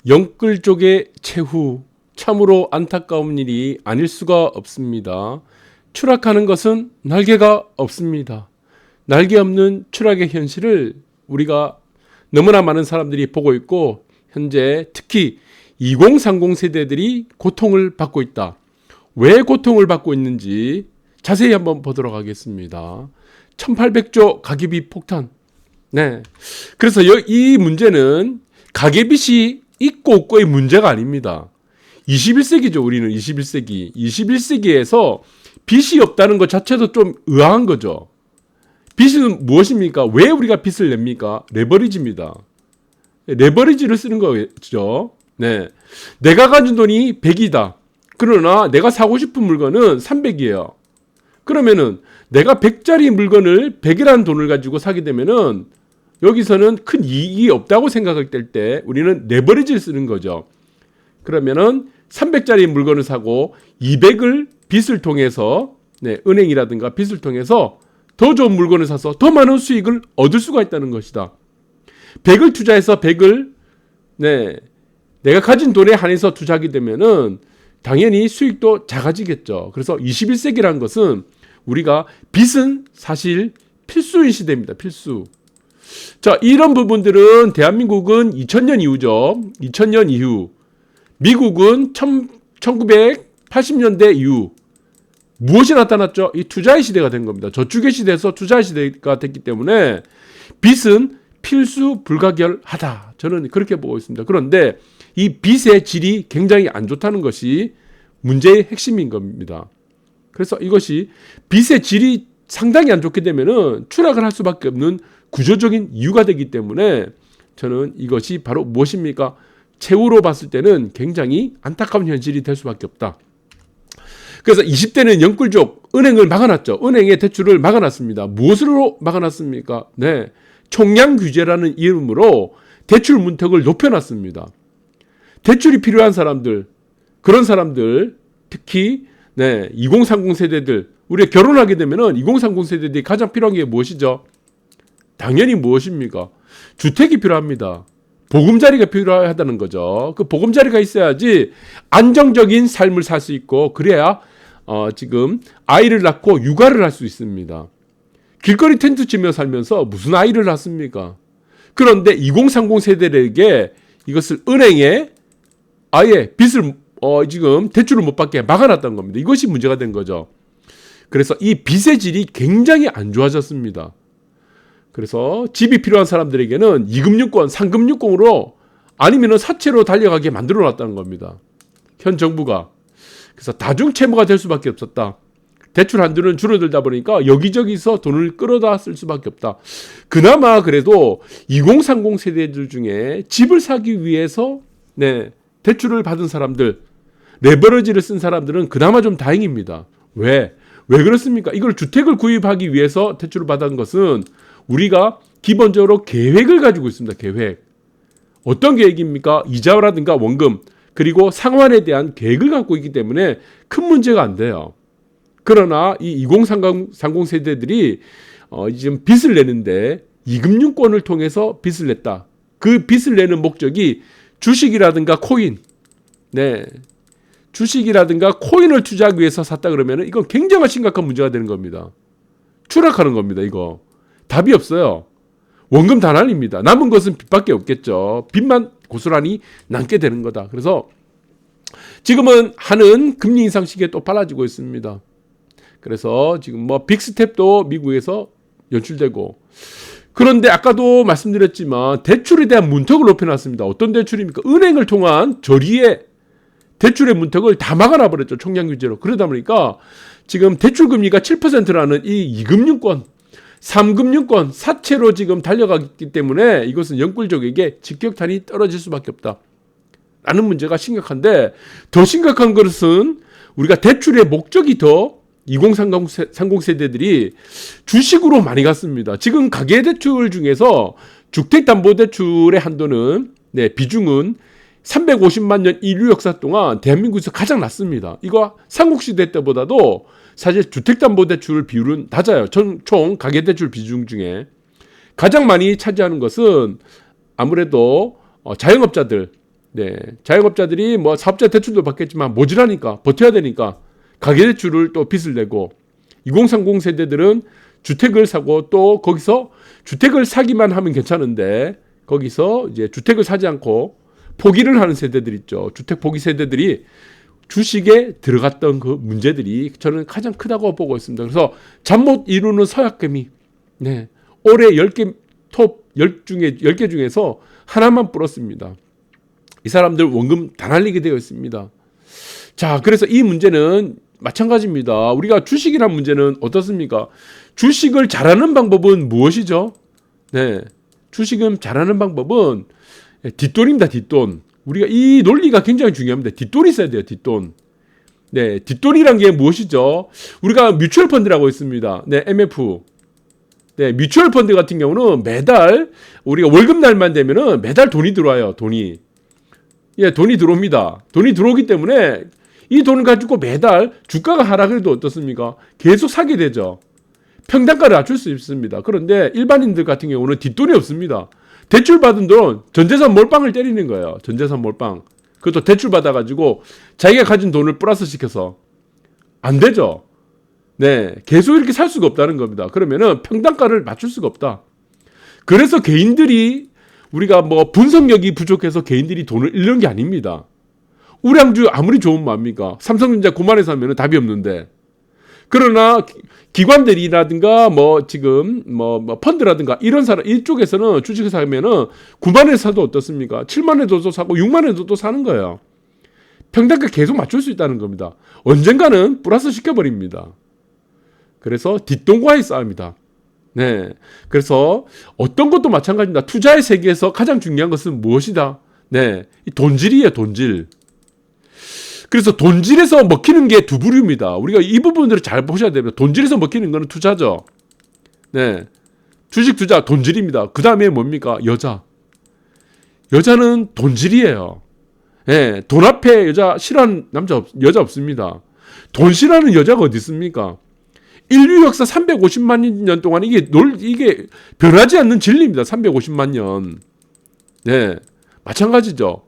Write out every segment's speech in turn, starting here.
영끌족의 최후, 참으로 안타까운 일이 아닐 수가 없습니다. 추락하는 것은 날개가 없습니다. 날개 없는 추락의 현실을 우리가 너무나 많은 사람들이 보고 있고, 현재 특히 2030 세대들이 고통을 받고 있다. 왜 고통을 받고 있는지 자세히 한번 보도록 하겠습니다. 1800조 가계비 폭탄. 네. 그래서 이 문제는 가계빚이 있고 없고의 문제가 아닙니다. 21세기죠. 우리는 21세기. 21세기에서 빚이 없다는 것 자체도 좀 의아한 거죠. 빚은 무엇입니까? 왜 우리가 빚을 냅니까? 레버리지입니다. 레버리지를 쓰는 거죠. 네. 내가 가진 돈이 100이다. 그러나 내가 사고 싶은 물건은 300이에요. 그러면은 내가 100짜리 물건을 100이라는 돈을 가지고 사게 되면은 여기서는 큰 이익이 없다고 생각할 때 우리는 레버리지를 쓰는 거죠. 그러면은 300짜리 물건을 사고 200을 빚을 통해서, 은행이라든가 빚을 통해서 더 좋은 물건을 사서 더 많은 수익을 얻을 수가 있다는 것이다. 100을 투자해서 100을 내가 가진 돈에 한해서 투자하게 되면은 당연히 수익도 작아지겠죠. 그래서 21세기라는 것은 우리가 빚은 사실 필수인 시대입니다. 필수. 자, 이런 부분들은 대한민국은 2000년 이후죠. 2000년 이후. 미국은 1980년대 이후. 무엇이 나타났죠? 이 투자의 시대가 된 겁니다. 저축의 시대에서 투자의 시대가 됐기 때문에 빚은 필수 불가결하다. 저는 그렇게 보고 있습니다. 그런데 이 빚의 질이 굉장히 안 좋다는 것이 문제의 핵심인 겁니다. 그래서 이것이 빚의 질이 상당히 안 좋게 되면은 추락을 할 수밖에 없는 구조적인 이유가 되기 때문에 저는 이것이 바로 무엇입니까? 최후로 봤을 때는 굉장히 안타까운 현실이 될 수밖에 없다. 그래서 20대는 영끌족, 은행을 막아놨죠. 은행의 대출을 막아놨습니다. 무엇으로 막아놨습니까? 총량 규제라는 이름으로 대출 문턱을 높여놨습니다. 대출이 필요한 사람들, 그런 사람들, 특히 2030 세대들, 우리가 결혼하게 되면은 2030 세대들이 가장 필요한 게 무엇이죠? 당연히 무엇입니까? 주택이 필요합니다. 보금자리가 필요하다는 거죠. 그 보금자리가 있어야지 안정적인 삶을 살 수 있고, 그래야 지금 아이를 낳고 육아를 할 수 있습니다. 길거리 텐트 치며 살면서 무슨 아이를 낳습니까? 그런데 2030 세대들에게 이것을 은행에 아예 빚을 지금 대출을 못 받게 막아놨다는 겁니다. 이것이 문제가 된 거죠. 그래서 이 빚의 질이 굉장히 안 좋아졌습니다. 그래서 집이 필요한 사람들에게는 2금융권, 3금융권으로 아니면 사채로 달려가게 만들어 놨다는 겁니다. 현 정부가. 그래서 다중채무가 될 수밖에 없었다. 대출 한도는 줄어들다 보니까 여기저기서 돈을 끌어다 쓸 수밖에 없다. 그나마 그래도 2030 세대들 중에 집을 사기 위해서 대출을 받은 사람들, 레버리지를 쓴 사람들은 그나마 좀 다행입니다. 왜 그렇습니까? 이걸 주택을 구입하기 위해서 대출을 받은 것은 우리가 기본적으로 계획을 가지고 있습니다. 계획. 어떤 계획입니까? 이자라든가 원금, 그리고 상환에 대한 계획을 갖고 있기 때문에 큰 문제가 안 돼요. 그러나 이 2030 세대들이 지금 빚을 내는데 2금융권을 통해서 빚을 냈다. 그 빚을 내는 목적이 주식이라든가 코인, 주식이라든가 코인을 투자하기 위해서 샀다 그러면 이건 굉장히 심각한 문제가 되는 겁니다. 추락하는 겁니다. 이거 답이 없어요. 원금 단환입니다. 남은 것은 빚밖에 없겠죠. 빚만 고스란히 남게 되는 거다. 그래서 지금은 하는 금리 인상 시기에 또 빨라지고 있습니다. 그래서 지금 빅스텝도 미국에서 연출되고, 그런데 아까도 말씀드렸지만 대출에 대한 문턱을 높여놨습니다. 어떤 대출입니까? 은행을 통한 저리의 대출의 문턱을 다 막아놔 버렸죠. 총량 규제로. 그러다 보니까 지금 대출 금리가 7%라는 이 2금융권, 3금융권 사채로 지금 달려가기 때문에 이것은 영끌족에게 직격탄이 떨어질 수밖에 없다. 라는 문제가 심각한데, 더 심각한 것은 우리가 대출의 목적이 더 2030 세대들이 주식으로 많이 갔습니다. 지금 가계대출 중에서 주택담보대출의 한도는, 비중은 350만 년 인류 역사 동안 대한민국에서 가장 낮습니다. 이거 삼국시대 때보다도 사실 주택담보대출 비율은 낮아요. 총 가계대출 비중 중에 가장 많이 차지하는 것은 아무래도 자영업자들, 네, 자영업자들이 뭐 사업자 대출도 받겠지만 모자라니까 버텨야 되니까 가계대출을 또 빚을 내고 2030 세대들은 주택을 사고 또 거기서 주택을 사기만 하면 괜찮은데 거기서 이제 주택을 사지 않고 포기를 하는 세대들 있죠. 주택 포기 세대들이 주식에 들어갔던 그 문제들이 저는 가장 크다고 보고 있습니다. 그래서 잠 못 이루는 서약금이 네, 올해 10개 톱 10개 중에서 하나만 불었습니다. 이 사람들 원금 다 날리게 되어 있습니다. 자, 그래서 이 문제는 마찬가지입니다. 우리가 주식이란 문제는 어떻습니까? 주식을 잘하는 방법은 무엇이죠? 네, 주식은 잘하는 방법은 뒷돈입니다. 뒷돈. 우리가 이 논리가 굉장히 중요합니다. 뒷돈이 있어야 돼요. 뒷돈. 네, 뒷돈이란 게 무엇이죠? 우리가 뮤추얼 펀드라고 있습니다. 네, MF. 네, 뮤추얼 펀드 같은 경우는 매달 우리가 월급날만 되면은 매달 돈이 들어와요. 돈이. 예, 돈이 들어옵니다. 돈이 들어오기 때문에 이 돈을 가지고 매달 주가가 하락해도 어떻습니까? 계속 사게 되죠. 평단가를 낮출 수 있습니다. 그런데 일반인들 같은 경우는 뒷돈이 없습니다. 대출 받은 돈 전재산 몰빵을 때리는 거예요. 전재산 몰빵. 그것도 대출 받아가지고 자기가 가진 돈을 플러스 시켜서 안 되죠. 네, 계속 이렇게 살 수가 없다는 겁니다. 그러면은 평단가를 맞출 수가 없다. 그래서 개인들이 우리가 뭐 분석력이 부족해서 개인들이 돈을 잃는 게 아닙니다. 우량주 아무리 좋은 마음입니까? 삼성전자 9만에 사면은 답이 없는데. 그러나 기관들이라든가 뭐 지금 뭐 펀드라든가 이런 사람 이쪽에서는 주식을 사면은 9만에 사도 어떻습니까? 7만에도 사고 6만에도 사는 거예요. 평단가 계속 맞출 수 있다는 겁니다. 언젠가는 플러스 시켜버립니다. 그래서 뒷돈과의 싸움이다. 네, 그래서 어떤 것도 마찬가지입니다. 투자의 세계에서 가장 중요한 것은 무엇이다? 네, 이 돈질이에요. 돈질. 그래서 돈질에서 먹히는 게 두 부류입니다. 우리가 이 부분들을 잘 보셔야 됩니다. 돈질에서 먹히는 거는 투자죠. 네, 주식 투자 돈질입니다. 그 다음에 뭡니까? 여자. 여자는 돈질이에요. 네, 돈 앞에 여자 싫어하는 여자 없습니다. 돈 싫어하는 여자가 어디 있습니까? 인류 역사 350만 년 동안 이게 변하지 않는 진리입니다. 350만 년. 네, 마찬가지죠.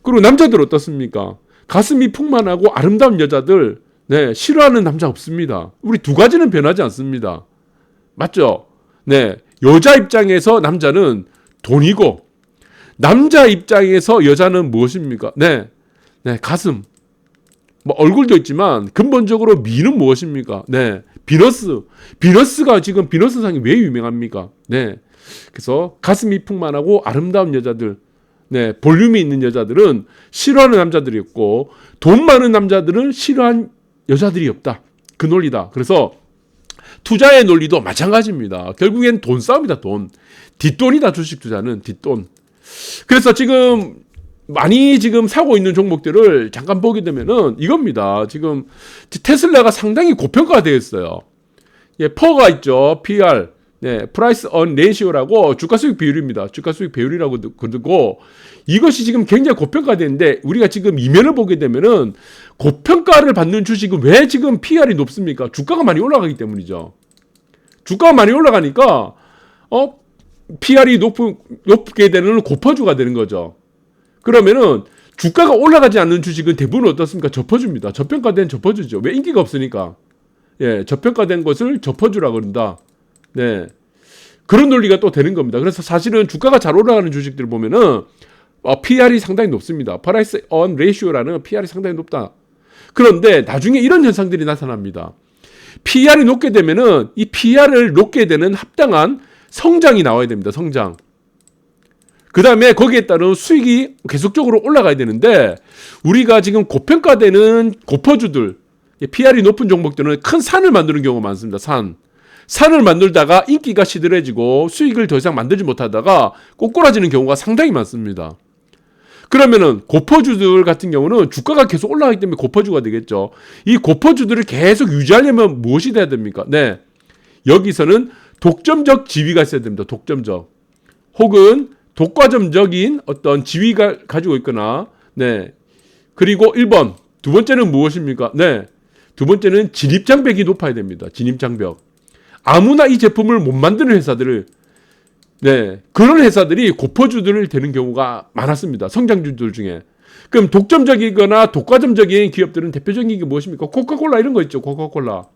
그리고 남자들 어떻습니까? 가슴이 풍만하고 아름다운 여자들, 네, 싫어하는 남자 없습니다. 우리 두 가지는 변하지 않습니다. 맞죠? 네, 여자 입장에서 남자는 돈이고, 남자 입장에서 여자는 무엇입니까? 네, 네, 가슴. 뭐 얼굴도 있지만 근본적으로 미는 무엇입니까? 네, 비너스가 지금 비너스상이 왜 유명합니까? 네, 그래서 가슴이 풍만하고 아름다운 여자들, 네, 볼륨이 있는 여자들은 싫어하는 남자들이 없고 돈 많은 남자들은 싫어하는 여자들이 없다. 그 논리다. 그래서 투자의 논리도 마찬가지입니다. 결국엔 돈 싸움이다. 돈. 뒷돈이다. 주식 투자는 뒷돈. 그래서 지금 많이 지금 사고 있는 종목들을 잠깐 보게 되면은 이겁니다. 지금 테슬라가 상당히 고평가가 되어 있어요. 예, 퍼가 있죠. PR. 네, 프라이스 언 레이시오라고 주가 수익 비율입니다. 주가 수익 비율이라고 그러고 이것이 지금 굉장히 고평가되는데 우리가 지금 이면을 보게 되면은 고평가를 받는 주식은 왜 지금 PR이 높습니까? 주가가 많이 올라가기 때문이죠. 주가가 많이 올라가니까 PR이 높게 되는 고퍼주가 되는 거죠. 그러면은 주가가 올라가지 않는 주식은 대부분 어떻습니까? 저퍼주입니다. 저평가된 저퍼주죠. 왜? 인기가 없으니까. 예, 저평가된 것을 저퍼주라고 그런다. 네, 그런 논리가 또 되는 겁니다. 그래서 사실은 주가가 잘 올라가는 주식들 보면은 PR이 상당히 높습니다. Price on Ratio라는 PR이 상당히 높다. 그런데 나중에 이런 현상들이 나타납니다. PR이 높게 되면은 이 PR을 높게 되는 합당한 성장이 나와야 됩니다. 성장. 그 다음에 거기에 따른 수익이 계속적으로 올라가야 되는데 우리가 지금 고평가되는 고퍼주들, PR이 높은 종목들은 큰 산을 만드는 경우가 많습니다. 산을 만들다가 인기가 시들해지고 수익을 더 이상 만들지 못하다가 꼬꾸라지는 경우가 상당히 많습니다. 그러면은 고퍼주들 같은 경우는 주가가 계속 올라가기 때문에 고퍼주가 되겠죠. 이 고퍼주들을 계속 유지하려면 무엇이 돼야 됩니까? 네, 여기서는 독점적 지위가 있어야 됩니다. 독점적 혹은 독과점적인 어떤 지위가 가지고 있거나, 네, 그리고 1번 두 번째는 무엇입니까? 네, 두 번째는 진입장벽이 높아야 됩니다. 진입장벽. 아무나 이 제품을 못 만드는 회사들을 네, 그런 회사들이 고퍼주들을 되는 경우가 많았습니다. 성장주들 중에. 그럼 독점적이거나 독과점적인 기업들은 대표적인 게 무엇입니까? 코카콜라 이런 거 있죠. 코카콜라.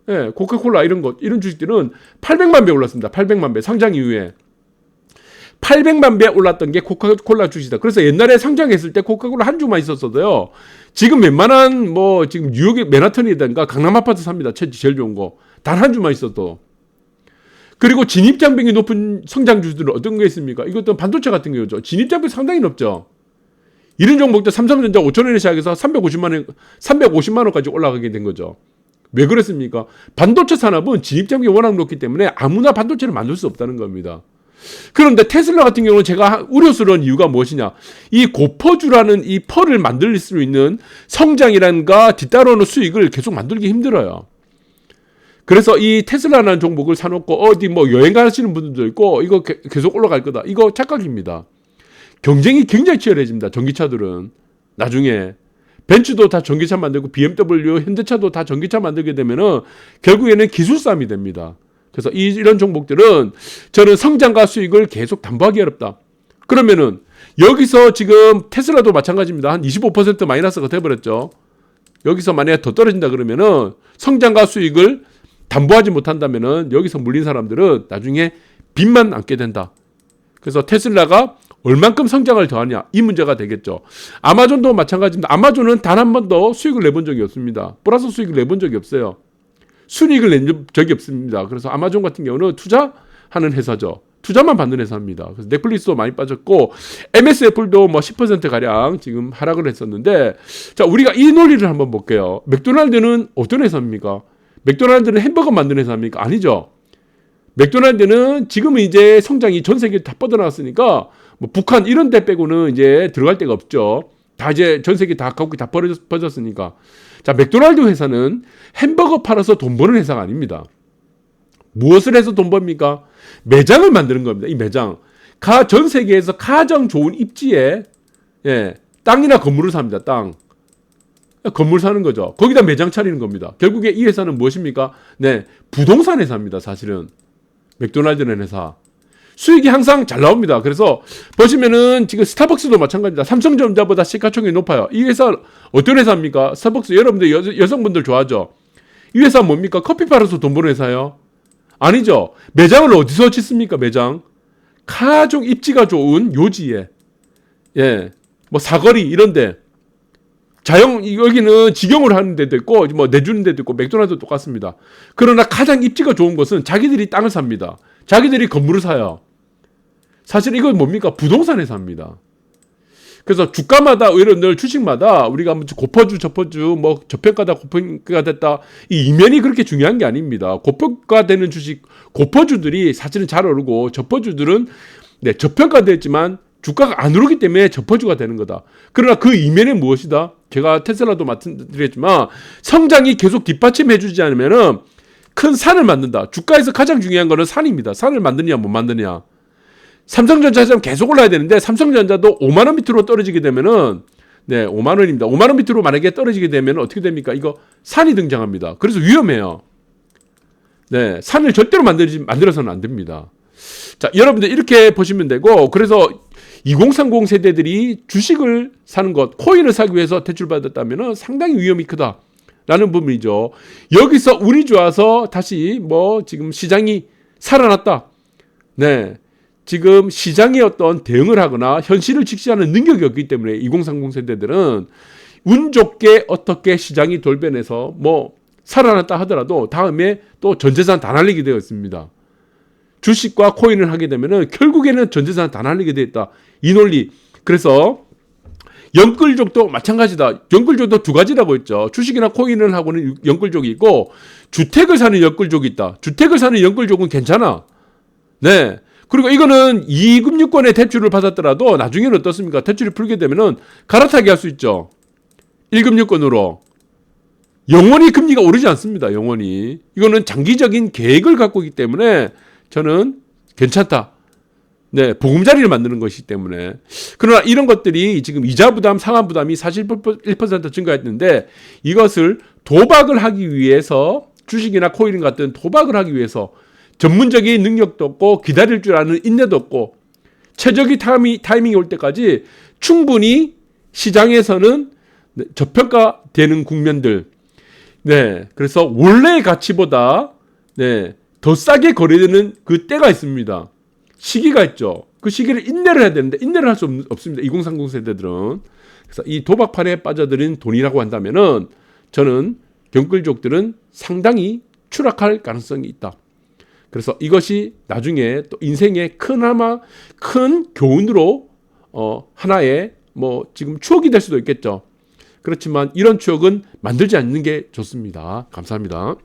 네, 코카콜라 이런 것, 이런 주식들은 800만 배 올랐습니다. 800만 배 상장 이후에. 800만 배 올랐던 게 코카콜라 주식이다. 그래서 옛날에 상장했을 때 코카콜라 한 주만 있었어도요. 지금 웬만한 뭐 지금 뉴욕의 맨하튼이든가 강남 아파트 삽니다. 제일 좋은 거. 단 한 주만 있어도. 그리고 진입장벽이 높은 성장주들은 어떤 게 있습니까? 이것도 반도체 같은 경우죠. 진입장벽이 상당히 높죠. 이런 종목도 삼성전자 5,000원에 시작해서 350만 원까지 올라가게 된 거죠. 왜 그랬습니까? 반도체 산업은 진입장벽이 워낙 높기 때문에 아무나 반도체를 만들 수 없다는 겁니다. 그런데 테슬라 같은 경우는 제가 우려스러운 이유가 무엇이냐? 이 고퍼주라는 이 펄을 만들 수 있는 성장이란가 뒤따르는 수익을 계속 만들기 힘들어요. 그래서 이 테슬라라는 종목을 사놓고 어디 뭐 여행 가시는 분들도 있고 이거 계속 올라갈 거다. 이거 착각입니다. 경쟁이 굉장히 치열해집니다. 전기차들은. 나중에 벤츠도 다 전기차 만들고 BMW, 현대차도 다 전기차 만들게 되면은 결국에는 기술 싸움이 됩니다. 그래서 이런 종목들은 저는 성장과 수익을 계속 담보하기 어렵다. 그러면은 여기서 지금 테슬라도 마찬가지입니다. 한 25% 마이너스가 돼버렸죠. 여기서 만약에 더 떨어진다 그러면은 성장과 수익을 담보하지 못한다면은 여기서 물린 사람들은 나중에 빚만 안게 된다. 그래서 테슬라가 얼만큼 성장을 더하냐 이 문제가 되겠죠. 아마존도 마찬가지입니다. 아마존은 단 한 번도 수익을 내본 적이 없습니다. 플러스 수익을 내본 적이 없어요. 순이익을 낸 적이 없습니다. 그래서 아마존 같은 경우는 투자하는 회사죠. 투자만 받는 회사입니다. 그래서 넷플릭스도 많이 빠졌고 MS애플도 뭐 10% 가량 지금 하락을 했었는데, 자 우리가 이 논리를 한번 볼게요. 맥도날드는 어떤 회사입니까? 맥도날드는 햄버거 만드는 회사입니까? 아니죠. 맥도날드는 지금은 이제 성장이 전 세계에 다 뻗어나갔으니까 뭐 북한 이런 데 빼고는 이제 들어갈 데가 없죠. 다 이제 전 세계 다 갖고 다 퍼졌으니까. 자, 맥도날드 회사는 햄버거 팔아서 돈 버는 회사가 아닙니다. 무엇을 해서 돈 법니까? 매장을 만드는 겁니다. 이 매장. 전 세계에서 가장 좋은 입지에 땅이나 건물을 삽니다. 땅. 건물 사는 거죠. 거기다 매장 차리는 겁니다. 결국에 이 회사는 무엇입니까? 네, 부동산 회사입니다. 사실은. 맥도날드는 회사. 수익이 항상 잘 나옵니다. 그래서 보시면은 지금 스타벅스도 마찬가지입니다. 삼성전자보다 시가총액이 높아요. 이 회사 어떤 회사입니까? 스타벅스 여러분들 여성분들 좋아하죠? 이 회사 뭡니까? 커피 팔아서 돈 버는 회사요? 아니죠. 매장을 어디서 짓습니까? 매장. 가장 입지가 좋은 요지에. 뭐 사거리 이런데. 여기는 직영을 하는 데도 있고 뭐 내주는 데도 있고 맥도날드도 똑같습니다. 그러나 가장 입지가 좋은 것은 자기들이 땅을 삽니다. 자기들이 건물을 사요. 사실 이건 뭡니까? 부동산 회사입니다. 그래서 주가마다 늘 주식마다 우리가 고퍼주 저퍼주 뭐 저평가다 고평가 됐다 이 이면이 그렇게 중요한 게 아닙니다. 고평가되는 주식 고퍼주들이 사실은 잘 오르고 저퍼주들은 저평가됐지만 주가가 안 오르기 때문에 저퍼주가 되는 거다. 그러나 그 이면은 무엇이다? 제가 테슬라도 말씀드렸지만 성장이 계속 뒷받침해주지 않으면은 큰 산을 만든다. 주가에서 가장 중요한 거는 산입니다. 산을 만드냐 못 만드냐. 삼성전자처럼 계속 올라야 되는데 삼성전자도 5만 원 밑으로 떨어지게 되면은 5만 원입니다. 5만 원 밑으로 만약에 떨어지게 되면 어떻게 됩니까? 이거 산이 등장합니다. 그래서 위험해요. 산을 절대로 만들어서는 안 됩니다. 자, 여러분들 이렇게 보시면 되고, 그래서 2030 세대들이 주식을 사는 것, 코인을 사기 위해서 대출받았다면 상당히 위험이 크다라는 부분이죠. 여기서 운이 좋아서 다시 지금 시장이 살아났다. 지금 시장에 어떤 대응을 하거나 현실을 직시하는 능력이 없기 때문에 2030 세대들은 운 좋게 어떻게 시장이 돌변해서 살아났다 하더라도 다음에 또 전재산 다 날리게 되어 있습니다. 주식과 코인을 하게 되면은 결국에는 전재산 다 날리게 되어 있다. 이 논리. 그래서 연끌족도 마찬가지다. 연끌족도 두 가지라고 했죠. 주식이나 코인을 하고는 연끌족이 있고 주택을 사는 연끌족이 있다. 주택을 사는 연끌족은 괜찮아. 그리고 이거는 2금융권의 대출을 받았더라도 나중에는 어떻습니까? 대출이 풀게 되면은 갈아타게 할 수 있죠. 1금융권으로. 영원히 금리가 오르지 않습니다. 영원히. 이거는 장기적인 계획을 갖고 있기 때문에 저는 괜찮다. 보금자리를 만드는 것이기 때문에. 그러나 이런 것들이 지금 이자 부담, 상환 부담이 41% 증가했는데 이것을 도박을 하기 위해서 주식이나 코인 같은 도박을 하기 위해서 전문적인 능력도 없고 기다릴 줄 아는 인내도 없고 최적의 타이밍이 올 때까지 충분히 시장에서는 저평가되는 국면들. 네, 그래서 원래의 가치보다 더 싸게 거래되는 그 때가 있습니다. 시기가 있죠. 그 시기를 인내를 해야 되는데 인내를 할 수 없습니다. 2030 세대들은. 그래서 이 도박판에 빠져들인 돈이라고 한다면은 저는 경끌족들은 상당히 추락할 가능성이 있다. 그래서 이것이 나중에 또 인생의 큰 교훈으로 하나의 지금 추억이 될 수도 있겠죠. 그렇지만 이런 추억은 만들지 않는 게 좋습니다. 감사합니다.